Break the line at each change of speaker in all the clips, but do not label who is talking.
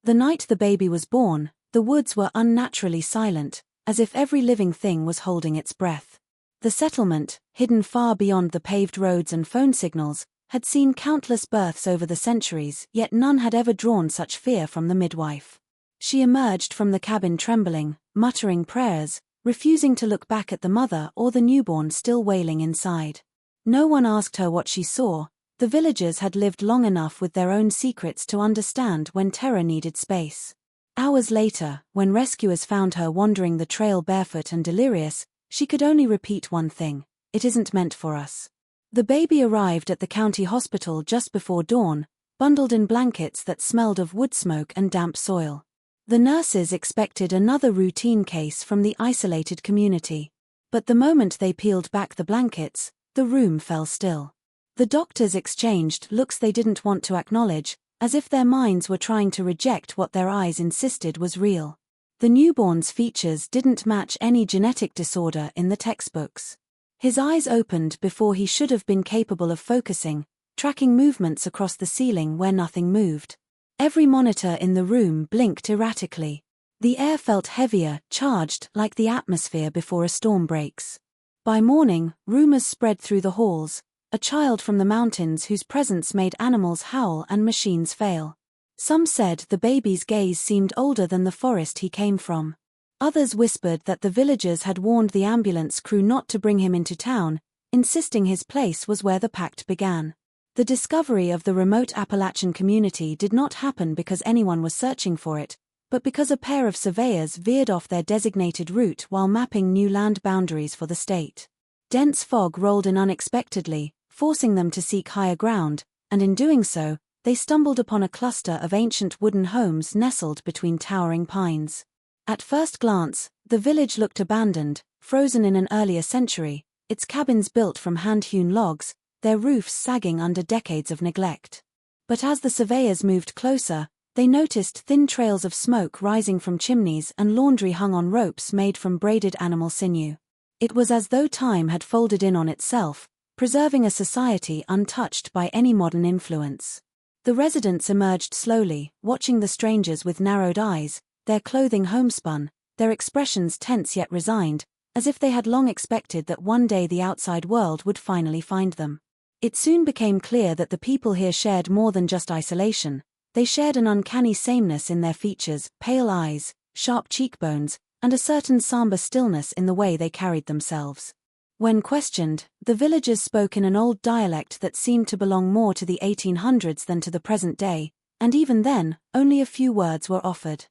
The night the baby was born, the woods were unnaturally silent, as if every living thing was holding its breath. The settlement, hidden far beyond the paved roads and phone signals, had seen countless births over the centuries, yet none had ever drawn such fear from the midwife. She emerged from the cabin trembling, muttering prayers, refusing to look back at the mother or the newborn still wailing inside. No one asked her what she saw. The villagers had lived long enough with their own secrets to understand when terror needed space. Hours later, when rescuers found her wandering the trail barefoot and delirious, she could only repeat one thing: "It isn't meant for us." The baby arrived at the county hospital just before dawn, bundled in blankets that smelled of wood smoke and damp soil. The nurses expected another routine case from the isolated community. But the moment they peeled back the blankets, the room fell still. The doctors exchanged looks they didn't want to acknowledge, as if their minds were trying to reject what their eyes insisted was real. The newborn's features didn't match any genetic disorder in the textbooks. His eyes opened before he should have been capable of focusing, tracking movements across the ceiling where nothing moved. Every monitor in the room blinked erratically. The air felt heavier, charged, like the atmosphere before a storm breaks. By morning, rumors spread through the halls: a child from the mountains whose presence made animals howl and machines fail. Some said the baby's gaze seemed older than the forest he came from. Others whispered that the villagers had warned the ambulance crew not to bring him into town, insisting his place was where the pact began. The discovery of the remote Appalachian community did not happen because anyone was searching for it, but because a pair of surveyors veered off their designated route while mapping new land boundaries for the state. Dense fog rolled in unexpectedly, forcing them to seek higher ground, and in doing so, they stumbled upon a cluster of ancient wooden homes nestled between towering pines. At first glance, the village looked abandoned, frozen in an earlier century, its cabins built from hand-hewn logs, their roofs sagging under decades of neglect. But as the surveyors moved closer, they noticed thin trails of smoke rising from chimneys and laundry hung on ropes made from braided animal sinew. It was as though time had folded in on itself, preserving a society untouched by any modern influence. The residents emerged slowly, watching the strangers with narrowed eyes, their clothing homespun, their expressions tense yet resigned, as if they had long expected that one day the outside world would finally find them. It soon became clear that the people here shared more than just isolation. They shared an uncanny sameness in their features, pale eyes, sharp cheekbones, and a certain somber stillness in the way they carried themselves. When questioned, the villagers spoke in an old dialect that seemed to belong more to the 1800s than to the present day, and even then, only a few words were offered.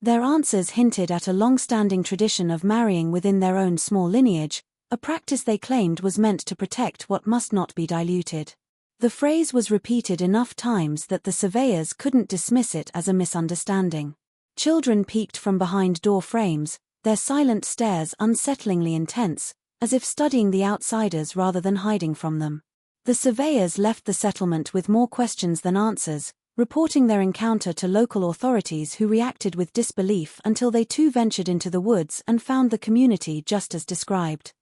Their answers hinted at a long-standing tradition of marrying within their own small lineage, a practice they claimed was meant to protect what must not be diluted. The phrase was repeated enough times that the surveyors couldn't dismiss it as a misunderstanding. Children peeked from behind door frames, their silent stares unsettlingly intense, as if studying the outsiders rather than hiding from them. The surveyors left the settlement with more questions than answers, reporting their encounter to local authorities who reacted with disbelief until they too ventured into the woods and found the community just as described.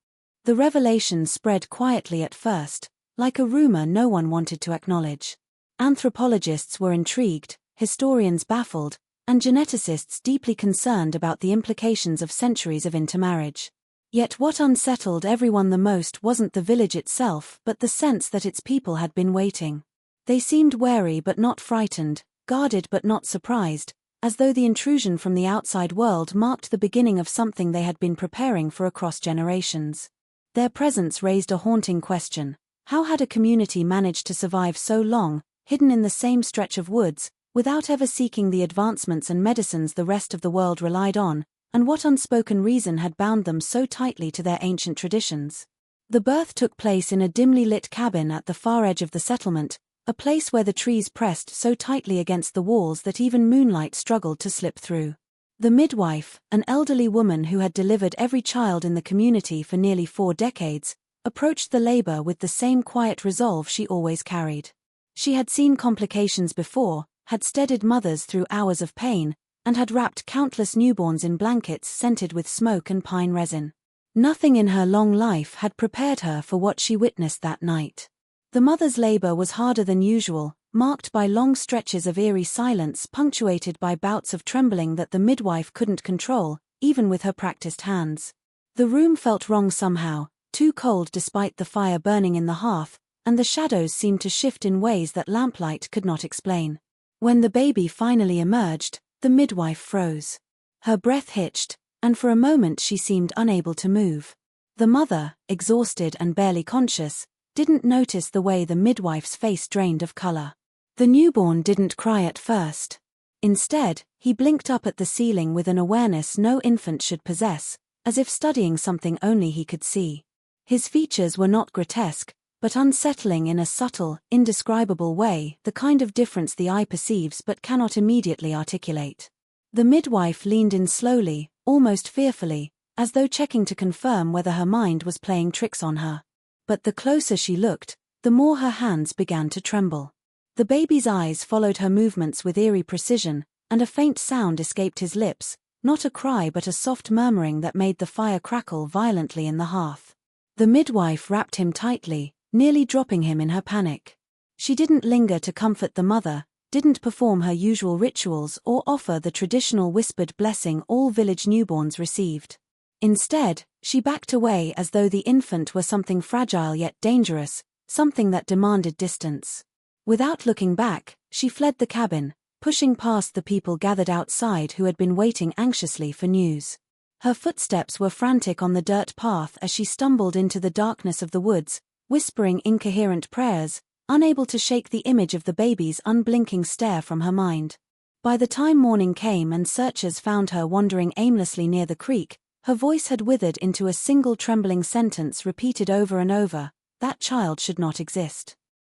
The revelation spread quietly at first, like a rumor no one wanted to acknowledge. Anthropologists were intrigued, historians baffled, and geneticists deeply concerned about the implications of centuries of intermarriage. Yet what unsettled everyone the most wasn't the village itself but the sense that its people had been waiting. They seemed wary but not frightened, guarded but not surprised, as though the intrusion from the outside world marked the beginning of something they had been preparing for across generations. Their presence raised a haunting question: how had a community managed to survive so long, hidden in the same stretch of woods, without ever seeking the advancements and medicines the rest of the world relied on, and what unspoken reason had bound them so tightly to their ancient traditions? The birth took place in a dimly lit cabin at the far edge of the settlement, a place where the trees pressed so tightly against the walls that even moonlight struggled to slip through. The midwife, an elderly woman who had delivered every child in the community for nearly 4 decades, approached the labor with the same quiet resolve she always carried. She had seen complications before, had steadied mothers through hours of pain, and had wrapped countless newborns in blankets scented with smoke and pine resin. Nothing in her long life had prepared her for what she witnessed that night. The mother's labor was harder than usual, marked by long stretches of eerie silence punctuated by bouts of trembling that the midwife couldn't control, even with her practiced hands. The room felt wrong somehow, too cold despite the fire burning in the hearth, and the shadows seemed to shift in ways that lamplight could not explain. When the baby finally emerged, the midwife froze. Her breath hitched, and for a moment she seemed unable to move. The mother, exhausted and barely conscious, didn't notice the way the midwife's face drained of color. The newborn didn't cry at first. Instead, he blinked up at the ceiling with an awareness no infant should possess, as if studying something only he could see. His features were not grotesque, but unsettling in a subtle, indescribable way, the kind of difference the eye perceives but cannot immediately articulate. The midwife leaned in slowly, almost fearfully, as though checking to confirm whether her mind was playing tricks on her. But the closer she looked, the more her hands began to tremble. The baby's eyes followed her movements with eerie precision, and a faint sound escaped his lips, not a cry but a soft murmuring that made the fire crackle violently in the hearth. The midwife wrapped him tightly, nearly dropping him in her panic. She didn't linger to comfort the mother, didn't perform her usual rituals or offer the traditional whispered blessing all village newborns received. Instead, she backed away as though the infant were something fragile yet dangerous, something that demanded distance. Without looking back, she fled the cabin, pushing past the people gathered outside who had been waiting anxiously for news. Her footsteps were frantic on the dirt path as she stumbled into the darkness of the woods, whispering incoherent prayers, unable to shake the image of the baby's unblinking stare from her mind. By the time morning came and searchers found her wandering aimlessly near the creek, her voice had withered into a single trembling sentence repeated over and over: "That child should not exist."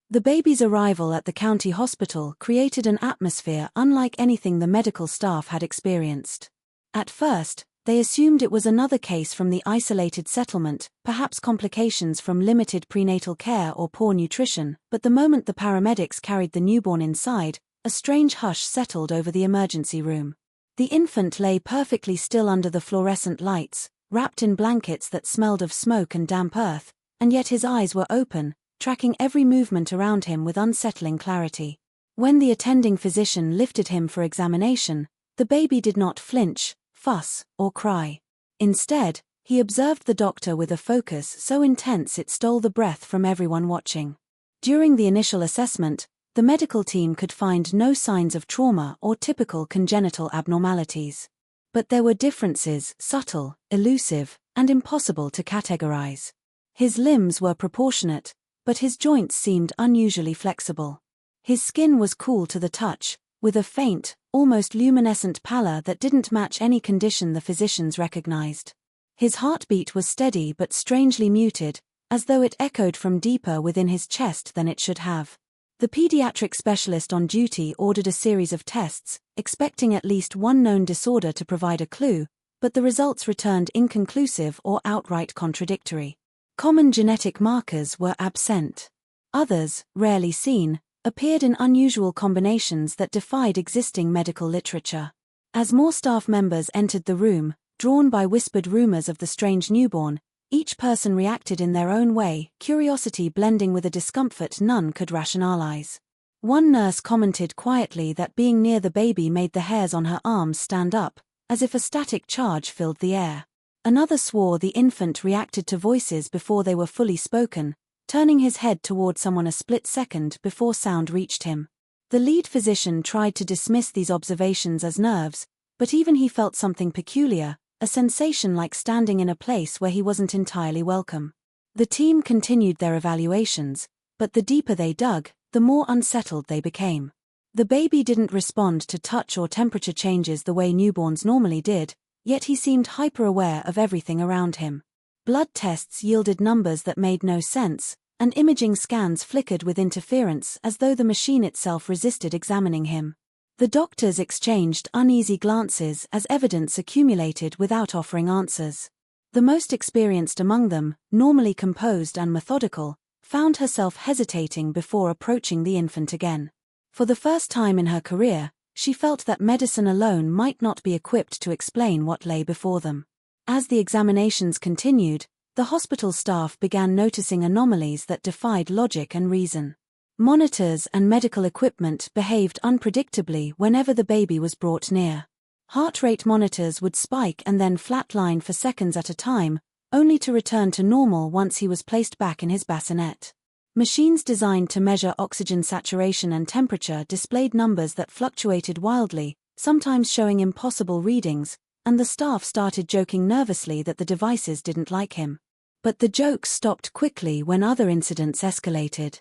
The baby's arrival at the county hospital created an atmosphere unlike anything the medical staff had experienced. At first, they assumed it was another case from the isolated settlement, perhaps complications from limited prenatal care or poor nutrition, but the moment the paramedics carried the newborn inside, a strange hush settled over the emergency room. The infant lay perfectly still under the fluorescent lights, wrapped in blankets that smelled of smoke and damp earth, and yet his eyes were open, tracking every movement around him with unsettling clarity. When the attending physician lifted him for examination, the baby did not flinch, fuss, or cry. Instead, he observed the doctor with a focus so intense it stole the breath from everyone watching. During the initial assessment, the medical team could find no signs of trauma or typical congenital abnormalities. But there were differences, subtle, elusive, and impossible to categorize. His limbs were proportionate, but his joints seemed unusually flexible. His skin was cool to the touch, with a faint, almost luminescent pallor that didn't match any condition the physicians recognized. His heartbeat was steady but strangely muted, as though it echoed from deeper within his chest than it should have. The pediatric specialist on duty ordered a series of tests, expecting at least one known disorder to provide a clue, but the results returned inconclusive or outright contradictory. Common genetic markers were absent. Others, rarely seen, appeared in unusual combinations that defied existing medical literature. As more staff members entered the room, drawn by whispered rumors of the strange newborn, each person reacted in their own way, curiosity blending with a discomfort none could rationalize. One nurse commented quietly that being near the baby made the hairs on her arms stand up, as if a static charge filled the air. Another swore the infant reacted to voices before they were fully spoken, turning his head toward someone a split second before sound reached him. The lead physician tried to dismiss these observations as nerves, but even he felt something peculiar, a sensation like standing in a place where he wasn't entirely welcome. The team continued their evaluations, but the deeper they dug, the more unsettled they became. The baby didn't respond to touch or temperature changes the way newborns normally did, yet he seemed hyper-aware of everything around him. Blood tests yielded numbers that made no sense, and imaging scans flickered with interference as though the machine itself resisted examining him. The doctors exchanged uneasy glances as evidence accumulated without offering answers. The most experienced among them, normally composed and methodical, found herself hesitating before approaching the infant again. For the first time in her career, she felt that medicine alone might not be equipped to explain what lay before them. As the examinations continued, the hospital staff began noticing anomalies that defied logic and reason. Monitors and medical equipment behaved unpredictably whenever the baby was brought near. Heart rate monitors would spike and then flatline for seconds at a time, only to return to normal once he was placed back in his bassinet. Machines designed to measure oxygen saturation and temperature displayed numbers that fluctuated wildly, sometimes showing impossible readings, and the staff started joking nervously that the devices didn't like him. But the jokes stopped quickly when other incidents escalated.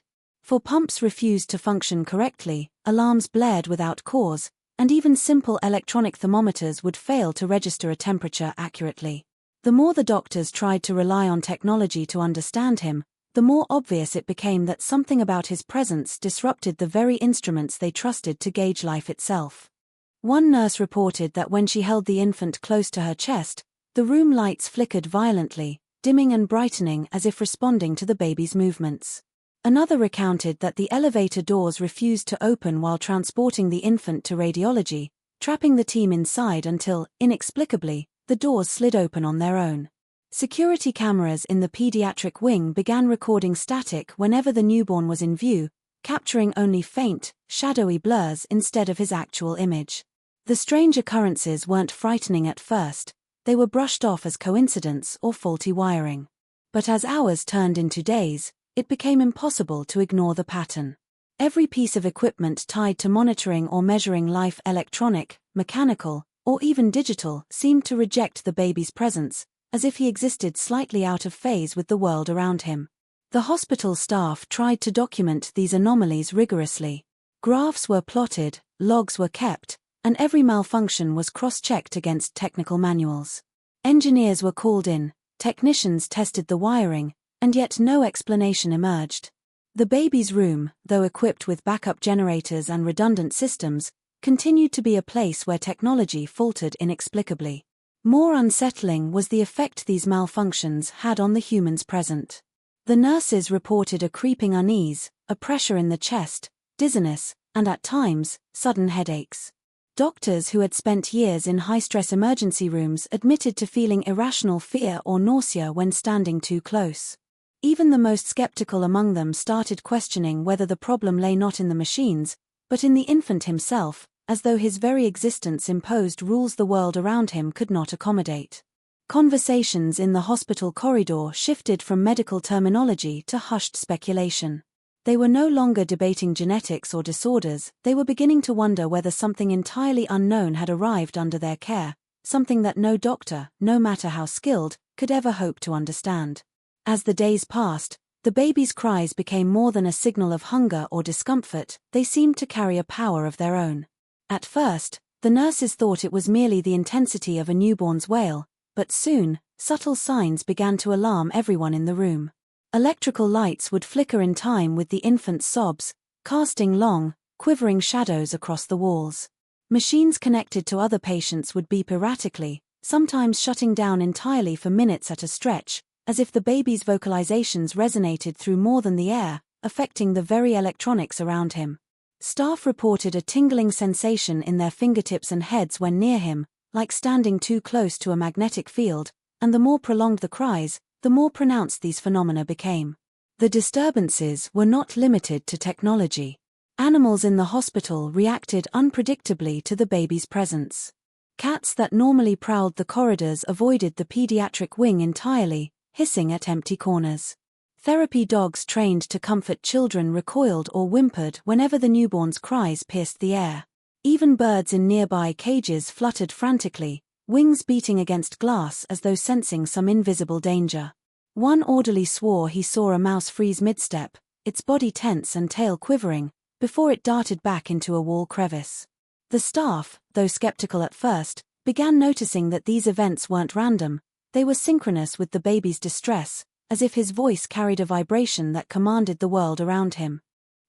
For pumps refused to function correctly, alarms blared without cause, and even simple electronic thermometers would fail to register a temperature accurately. The more the doctors tried to rely on technology to understand him, the more obvious it became that something about his presence disrupted the very instruments they trusted to gauge life itself. One nurse reported that when she held the infant close to her chest, the room lights flickered violently, dimming and brightening as if responding to the baby's movements. Another recounted that the elevator doors refused to open while transporting the infant to radiology, trapping the team inside until, inexplicably, the doors slid open on their own. Security cameras in the pediatric wing began recording static whenever the newborn was in view, capturing only faint, shadowy blurs instead of his actual image. The strange occurrences weren't frightening at first, they were brushed off as coincidence or faulty wiring. But as hours turned into days, it became impossible to ignore the pattern. Every piece of equipment tied to monitoring or measuring life, electronic, mechanical, or even digital, seemed to reject the baby's presence, as if he existed slightly out of phase with the world around him. The hospital staff tried to document these anomalies rigorously. Graphs were plotted, logs were kept, and every malfunction was cross-checked against technical manuals. Engineers were called in, technicians tested the wiring, and yet no explanation emerged. The baby's room, though equipped with backup generators and redundant systems, continued to be a place where technology faltered inexplicably. More unsettling was the effect these malfunctions had on the humans present. The nurses reported a creeping unease, a pressure in the chest, dizziness, and at times, sudden headaches. Doctors who had spent years in high-stress emergency rooms admitted to feeling irrational fear or nausea when standing too close. Even the most skeptical among them started questioning whether the problem lay not in the machines, but in the infant himself, as though his very existence imposed rules the world around him could not accommodate. Conversations in the hospital corridor shifted from medical terminology to hushed speculation. They were no longer debating genetics or disorders, they were beginning to wonder whether something entirely unknown had arrived under their care, something that no doctor, no matter how skilled, could ever hope to understand. As the days passed, the baby's cries became more than a signal of hunger or discomfort, they seemed to carry a power of their own. At first, the nurses thought it was merely the intensity of a newborn's wail, but soon, subtle signs began to alarm everyone in the room. Electrical lights would flicker in time with the infant's sobs, casting long, quivering shadows across the walls. Machines connected to other patients would beep erratically, sometimes shutting down entirely for minutes at a stretch, as if the baby's vocalizations resonated through more than the air, affecting the very electronics around him. Staff reported a tingling sensation in their fingertips and heads when near him, like standing too close to a magnetic field, and the more prolonged the cries, the more pronounced these phenomena became. The disturbances were not limited to technology. Animals in the hospital reacted unpredictably to the baby's presence. Cats that normally prowled the corridors avoided the pediatric wing entirely, hissing at empty corners. Therapy dogs trained to comfort children recoiled or whimpered whenever the newborn's cries pierced the air. Even birds in nearby cages fluttered frantically, wings beating against glass as though sensing some invisible danger. One orderly swore he saw a mouse freeze mid-step, its body tense and tail quivering, before it darted back into a wall crevice. The staff, though skeptical at first, began noticing that these events weren't random, they were synchronous with the baby's distress, as if his voice carried a vibration that commanded the world around him.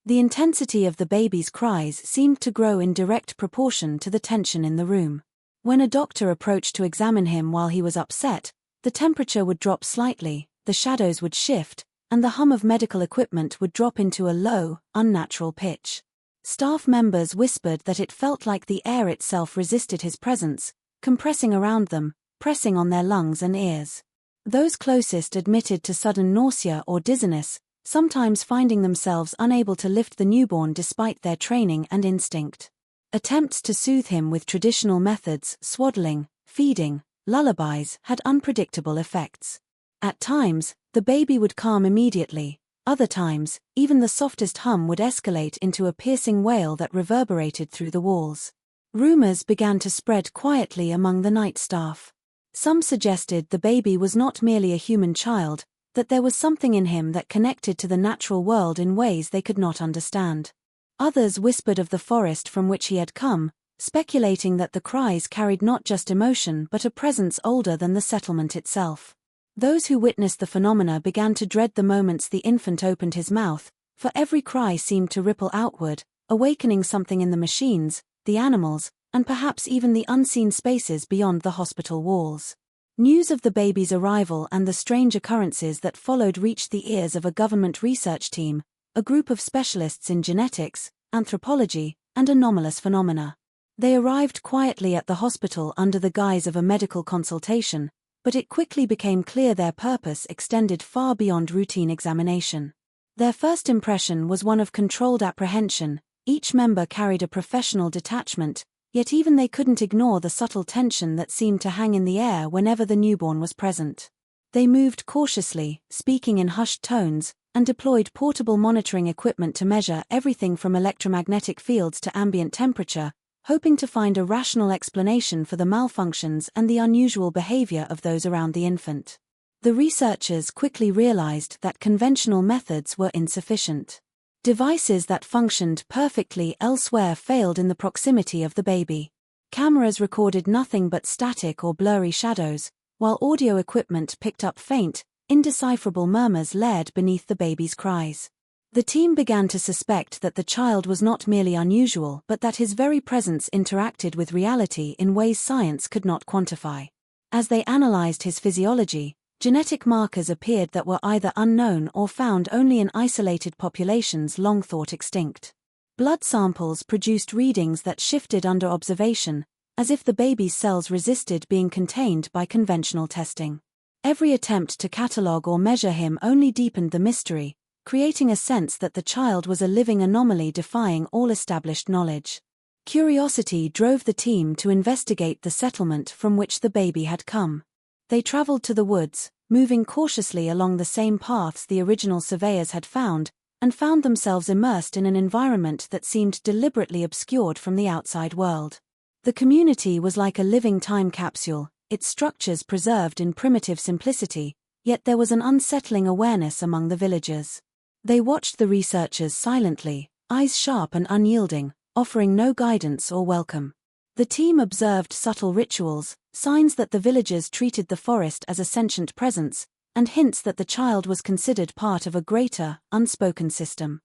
The intensity of the baby's cries seemed to grow in direct proportion to the tension in the room. When a doctor approached to examine him while he was upset, the temperature would drop slightly, the shadows would shift, and the hum of medical equipment would drop into a low, unnatural pitch. Staff members whispered that it felt like the air itself resisted his presence, compressing around them, pressing on their lungs and ears. Those closest admitted to sudden nausea or dizziness, sometimes finding themselves unable to lift the newborn despite their training and instinct. Attempts to soothe him with traditional methods, swaddling, feeding, lullabies, had unpredictable effects. At times, the baby would calm immediately. Other times, even the softest hum would escalate into a piercing wail that reverberated through the walls. Rumors began to spread quietly among the night staff. Some suggested the baby was not merely a human child, that there was something in him that connected to the natural world in ways they could not understand. Others whispered of the forest from which he had come, speculating that the cries carried not just emotion but a presence older than the settlement itself. Those who witnessed the phenomena began to dread the moments the infant opened his mouth, for every cry seemed to ripple outward, awakening something in the machines, the animals, and perhaps even the unseen spaces beyond the hospital walls. News of the baby's arrival and the strange occurrences that followed reached the ears of a government research team, a group of specialists in genetics, anthropology, and anomalous phenomena. They arrived quietly at the hospital under the guise of a medical consultation, but it quickly became clear their purpose extended far beyond routine examination. Their first impression was one of controlled apprehension. Each member carried a professional detachment, yet even they couldn't ignore the subtle tension that seemed to hang in the air whenever the newborn was present. They moved cautiously, speaking in hushed tones, and deployed portable monitoring equipment to measure everything from electromagnetic fields to ambient temperature, hoping to find a rational explanation for the malfunctions and the unusual behavior of those around the infant. The researchers quickly realized that conventional methods were insufficient. Devices that functioned perfectly elsewhere failed in the proximity of the baby. Cameras recorded nothing but static or blurry shadows, while audio equipment picked up faint, indecipherable murmurs layered beneath the baby's cries. The team began to suspect that the child was not merely unusual but that his very presence interacted with reality in ways science could not quantify. As they analyzed his physiology, genetic markers appeared that were either unknown or found only in isolated populations long thought extinct. Blood samples produced readings that shifted under observation, as if the baby's cells resisted being contained by conventional testing. Every attempt to catalogue or measure him only deepened the mystery, creating a sense that the child was a living anomaly defying all established knowledge. Curiosity drove the team to investigate the settlement from which the baby had come. They traveled to the woods, moving cautiously along the same paths the original surveyors had found, and found themselves immersed in an environment that seemed deliberately obscured from the outside world. The community was like a living time capsule, its structures preserved in primitive simplicity, yet there was an unsettling awareness among the villagers. They watched the researchers silently, eyes sharp and unyielding, offering no guidance or welcome. The team observed subtle rituals, signs that the villagers treated the forest as a sentient presence, and hints that the child was considered part of a greater, unspoken system.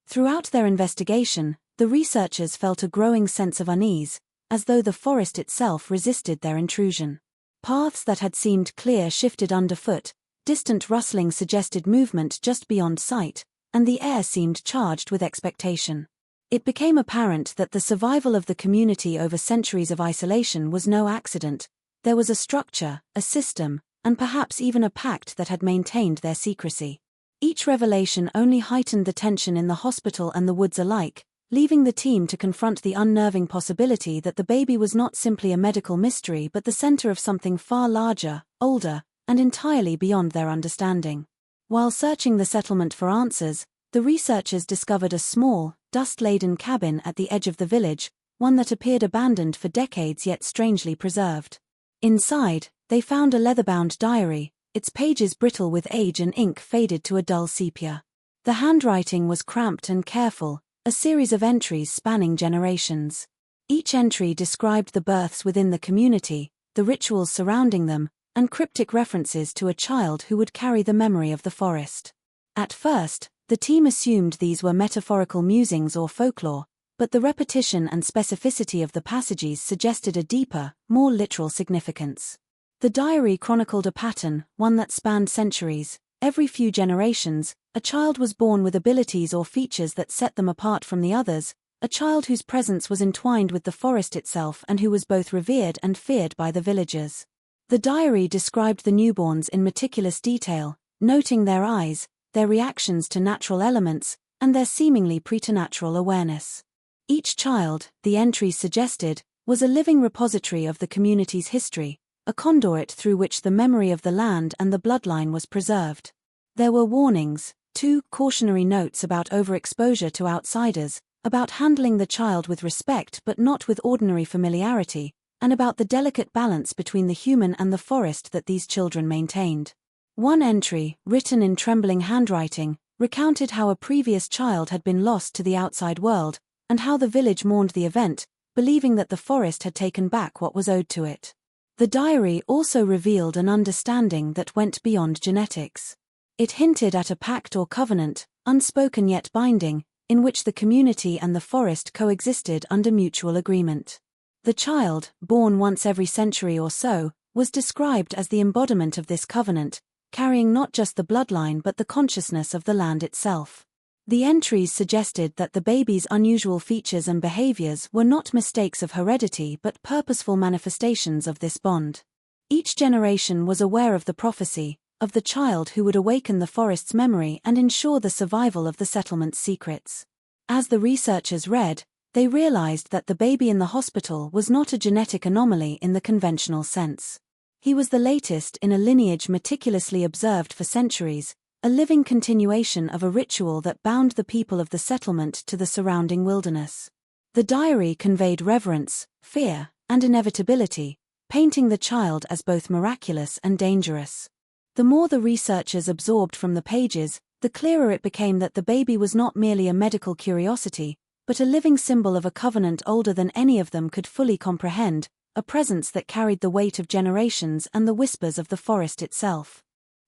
Throughout their investigation, the researchers felt a growing sense of unease, as though the forest itself resisted their intrusion. Paths that had seemed clear shifted underfoot, distant rustling suggested movement just beyond sight, and the air seemed charged with expectation. It became apparent that the survival of the community over centuries of isolation was no accident. There was a structure, a system, and perhaps even a pact that had maintained their secrecy. Each revelation only heightened the tension in the hospital and the woods alike, leaving the team to confront the unnerving possibility that the baby was not simply a medical mystery but the center of something far larger, older, and entirely beyond their understanding. While searching the settlement for answers, the researchers discovered a small, dust-laden cabin at the edge of the village, one that appeared abandoned for decades yet strangely preserved. Inside, they found a leather-bound diary, its pages brittle with age and ink faded to a dull sepia. The handwriting was cramped and careful, a series of entries spanning generations. Each entry described the births within the community, the rituals surrounding them, and cryptic references to a child who would carry the memory of the forest. At first, the team assumed these were metaphorical musings or folklore, but the repetition and specificity of the passages suggested a deeper, more literal significance. The diary chronicled a pattern, one that spanned centuries. Every few generations, a child was born with abilities or features that set them apart from the others, a child whose presence was entwined with the forest itself and who was both revered and feared by the villagers. The diary described the newborns in meticulous detail, noting their eyes, their reactions to natural elements, and their seemingly preternatural awareness. Each child, the entries suggested, was a living repository of the community's history, a conduit through which the memory of the land and the bloodline was preserved. There were warnings, 2 cautionary notes about overexposure to outsiders, about handling the child with respect but not with ordinary familiarity, and about the delicate balance between the human and the forest that these children maintained. One entry, written in trembling handwriting, recounted how a previous child had been lost to the outside world, and how the village mourned the event, believing that the forest had taken back what was owed to it. The diary also revealed an understanding that went beyond genetics. It hinted at a pact or covenant, unspoken yet binding, in which the community and the forest coexisted under mutual agreement. The child, born once every century or so, was described as the embodiment of this covenant, carrying not just the bloodline but the consciousness of the land itself. The entries suggested that the baby's unusual features and behaviors were not mistakes of heredity but purposeful manifestations of this bond. Each generation was aware of the prophecy, of the child who would awaken the forest's memory and ensure the survival of the settlement's secrets. As the researchers read, they realized that the baby in the hospital was not a genetic anomaly in the conventional sense. He was the latest in a lineage meticulously observed for centuries, a living continuation of a ritual that bound the people of the settlement to the surrounding wilderness. The diary conveyed reverence, fear, and inevitability, painting the child as both miraculous and dangerous. The more the researchers absorbed from the pages, the clearer it became that the baby was not merely a medical curiosity, but a living symbol of a covenant older than any of them could fully comprehend, a presence that carried the weight of generations and the whispers of the forest itself.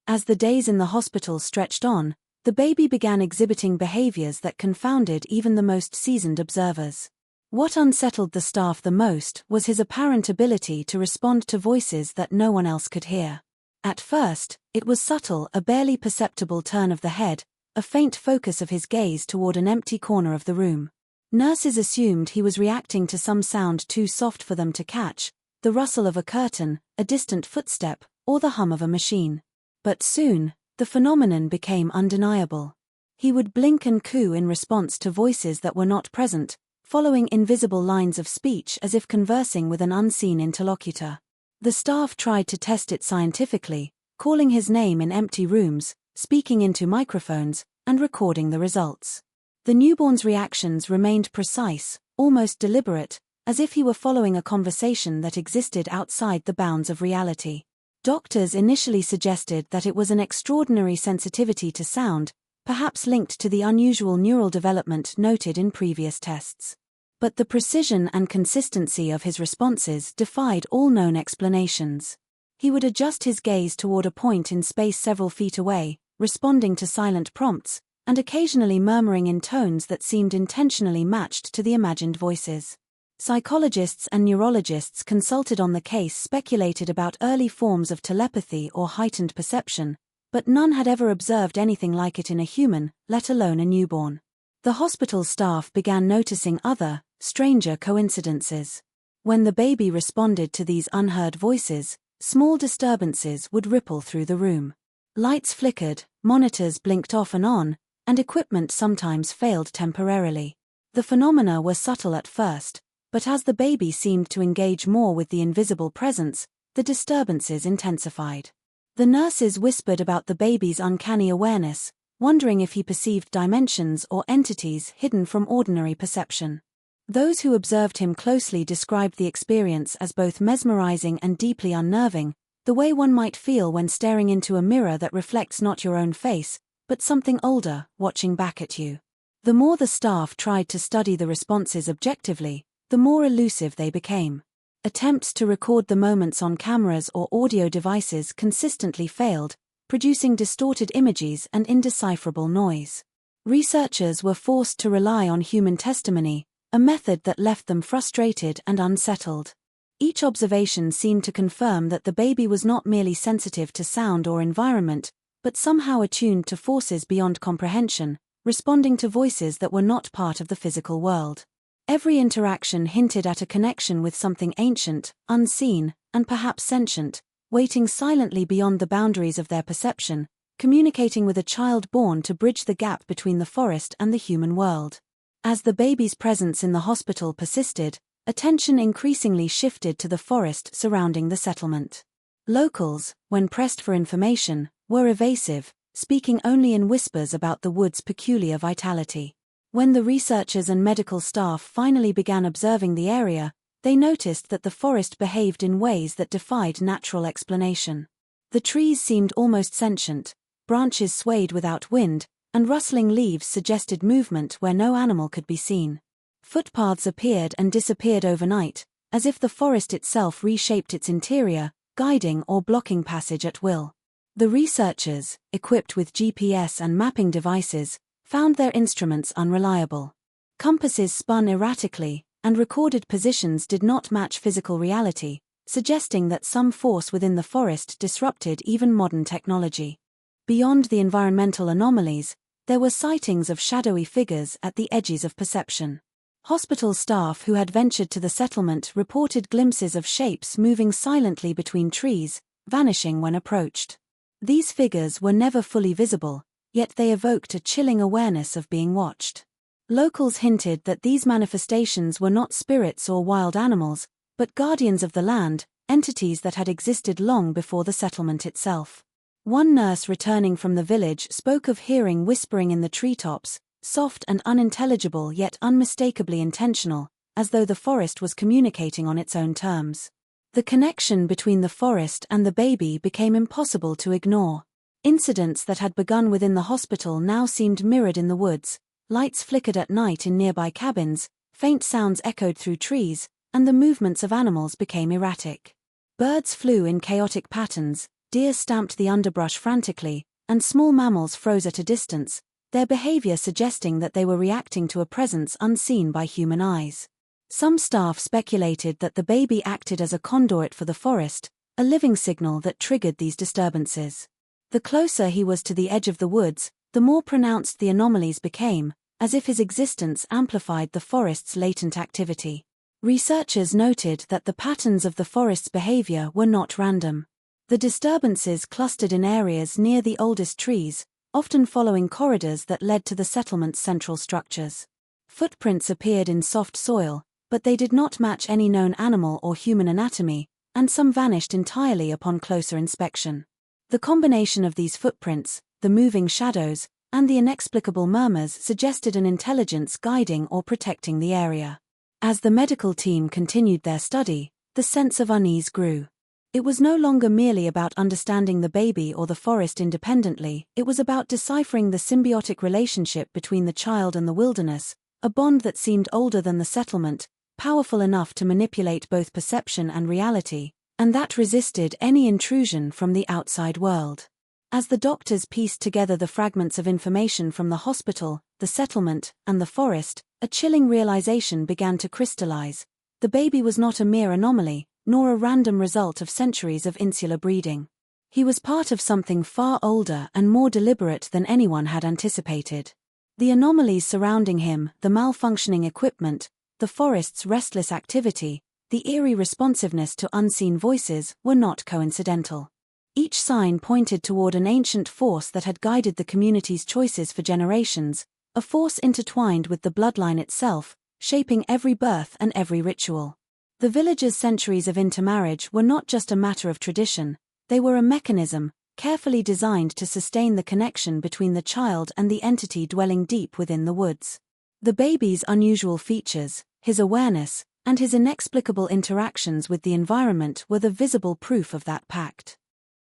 As the days in the hospital stretched on, the baby began exhibiting behaviors that confounded even the most seasoned observers. What unsettled the staff the most was his apparent ability to respond to voices that no one else could hear. At first, it was subtle, a barely perceptible turn of the head, a faint focus of his gaze toward an empty corner of the room. Nurses assumed he was reacting to some sound too soft for them to catch, the rustle of a curtain, a distant footstep, or the hum of a machine. But soon, the phenomenon became undeniable. He would blink and coo in response to voices that were not present, following invisible lines of speech as if conversing with an unseen interlocutor. The staff tried to test it scientifically, calling his name in empty rooms, speaking into microphones, and recording the results. The newborn's reactions remained precise, almost deliberate, as if he were following a conversation that existed outside the bounds of reality. Doctors initially suggested that it was an extraordinary sensitivity to sound, perhaps linked to the unusual neural development noted in previous tests. But the precision and consistency of his responses defied all known explanations. He would adjust his gaze toward a point in space several feet away, responding to silent prompts, and occasionally murmuring in tones that seemed intentionally matched to the imagined voices. Psychologists and neurologists consulted on the case speculated about early forms of telepathy or heightened perception, but none had ever observed anything like it in a human, let alone a newborn. The hospital staff began noticing other, stranger coincidences. When the baby responded to these unheard voices, small disturbances would ripple through the room. Lights flickered, monitors blinked off and on, and equipment sometimes failed temporarily. The phenomena were subtle at first, but as the baby seemed to engage more with the invisible presence, the disturbances intensified. The nurses whispered about the baby's uncanny awareness, wondering if he perceived dimensions or entities hidden from ordinary perception. Those who observed him closely described the experience as both mesmerizing and deeply unnerving, the way one might feel when staring into a mirror that reflects not your own face, but something older, watching back at you. The more the staff tried to study the responses objectively, the more elusive they became. Attempts to record the moments on cameras or audio devices consistently failed, producing distorted images and indecipherable noise. Researchers were forced to rely on human testimony, a method that left them frustrated and unsettled. Each observation seemed to confirm that the baby was not merely sensitive to sound or environment, but somehow attuned to forces beyond comprehension, responding to voices that were not part of the physical world. Every interaction hinted at a connection with something ancient, unseen, and perhaps sentient, waiting silently beyond the boundaries of their perception, communicating with a child born to bridge the gap between the forest and the human world. As the baby's presence in the hospital persisted, attention increasingly shifted to the forest surrounding the settlement. Locals, when pressed for information, were evasive, speaking only in whispers about the wood's peculiar vitality. When the researchers and medical staff finally began observing the area, they noticed that the forest behaved in ways that defied natural explanation. The trees seemed almost sentient, branches swayed without wind, and rustling leaves suggested movement where no animal could be seen. Footpaths appeared and disappeared overnight, as if the forest itself reshaped its interior, guiding or blocking passage at will. The researchers, equipped with GPS and mapping devices, found their instruments unreliable. Compasses spun erratically, and recorded positions did not match physical reality, suggesting that some force within the forest disrupted even modern technology. Beyond the environmental anomalies, there were sightings of shadowy figures at the edges of perception. Hospital staff who had ventured to the settlement reported glimpses of shapes moving silently between trees, vanishing when approached. These figures were never fully visible, yet they evoked a chilling awareness of being watched. Locals hinted that these manifestations were not spirits or wild animals, but guardians of the land, entities that had existed long before the settlement itself. One nurse returning from the village spoke of hearing whispering in the treetops, soft and unintelligible yet unmistakably intentional, as though the forest was communicating on its own terms. The connection between the forest and the baby became impossible to ignore. Incidents that had begun within the hospital now seemed mirrored in the woods. Lights flickered at night in nearby cabins, faint sounds echoed through trees, and the movements of animals became erratic. Birds flew in chaotic patterns, deer stamped the underbrush frantically, and small mammals froze at a distance, their behavior suggesting that they were reacting to a presence unseen by human eyes. Some staff speculated that the baby acted as a conduit for the forest, a living signal that triggered these disturbances. The closer he was to the edge of the woods, the more pronounced the anomalies became, as if his existence amplified the forest's latent activity. Researchers noted that the patterns of the forest's behavior were not random. The disturbances clustered in areas near the oldest trees, often following corridors that led to the settlement's central structures. Footprints appeared in soft soil, but they did not match any known animal or human anatomy, and some vanished entirely upon closer inspection. The combination of these footprints, the moving shadows, and the inexplicable murmurs suggested an intelligence guiding or protecting the area. As the medical team continued their study, the sense of unease grew. It was no longer merely about understanding the baby or the forest independently, it was about deciphering the symbiotic relationship between the child and the wilderness, a bond that seemed older than the settlement, powerful enough to manipulate both perception and reality, and that resisted any intrusion from the outside world. As the doctors pieced together the fragments of information from the hospital, the settlement, and the forest, a chilling realization began to crystallize. The baby was not a mere anomaly, nor a random result of centuries of insular breeding. He was part of something far older and more deliberate than anyone had anticipated. The anomalies surrounding him, the malfunctioning equipment, the forest's restless activity, the eerie responsiveness to unseen voices were not coincidental. Each sign pointed toward an ancient force that had guided the community's choices for generations, a force intertwined with the bloodline itself, shaping every birth and every ritual. The village's centuries of intermarriage were not just a matter of tradition, they were a mechanism, carefully designed to sustain the connection between the child and the entity dwelling deep within the woods. The baby's unusual features, his awareness, and his inexplicable interactions with the environment were the visible proof of that pact.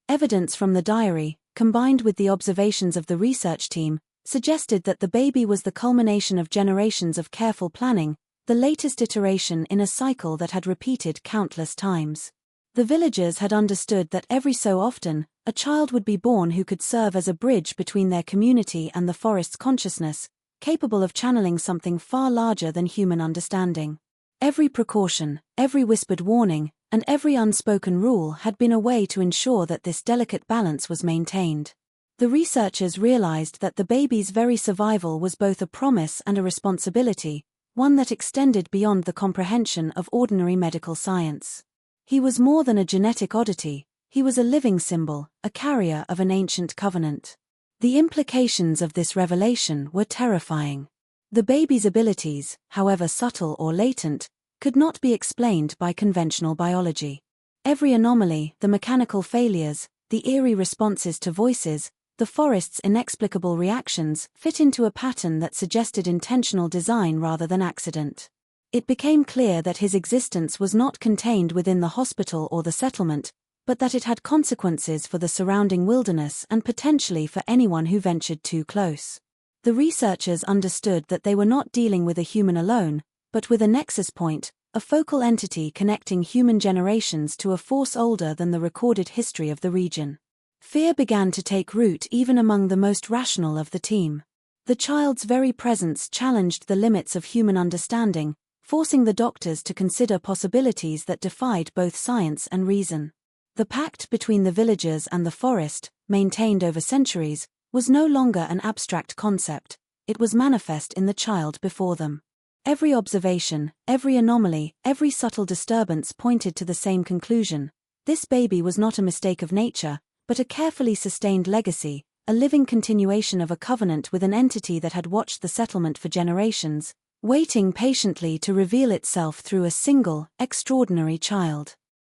Evidence from the diary, combined with the observations of the research team, suggested that the baby was the culmination of generations of careful planning, the latest iteration in a cycle that had repeated countless times. The villagers had understood that every so often, a child would be born who could serve as a bridge between their community and the forest's consciousness, capable of channeling something far larger than human understanding. Every precaution, every whispered warning, and every unspoken rule had been a way to ensure that this delicate balance was maintained. The researchers realized that the baby's very survival was both a promise and a responsibility, one that extended beyond the comprehension of ordinary medical science. He was more than a genetic oddity, He was a living symbol, a carrier of an ancient covenant. The implications of this revelation were terrifying. The baby's abilities, however subtle or latent, could not be explained by conventional biology. Every anomaly, the mechanical failures, the eerie responses to voices, the forest's inexplicable reactions, fit into a pattern that suggested intentional design rather than accident. It became clear that his existence was not contained within the hospital or the settlement, but that it had consequences for the surrounding wilderness and potentially for anyone who ventured too close. The researchers understood that they were not dealing with a human alone, but with a nexus point, a focal entity connecting human generations to a force older than the recorded history of the region. Fear began to take root even among the most rational of the team. The child's very presence challenged the limits of human understanding, forcing the doctors to consider possibilities that defied both science and reason. The pact between the villagers and the forest, maintained over centuries, was no longer an abstract concept, it was manifest in the child before them. Every observation, every anomaly, every subtle disturbance pointed to the same conclusion. This baby was not a mistake of nature, but a carefully sustained legacy, a living continuation of a covenant with an entity that had watched the settlement for generations, waiting patiently to reveal itself through a single, extraordinary child.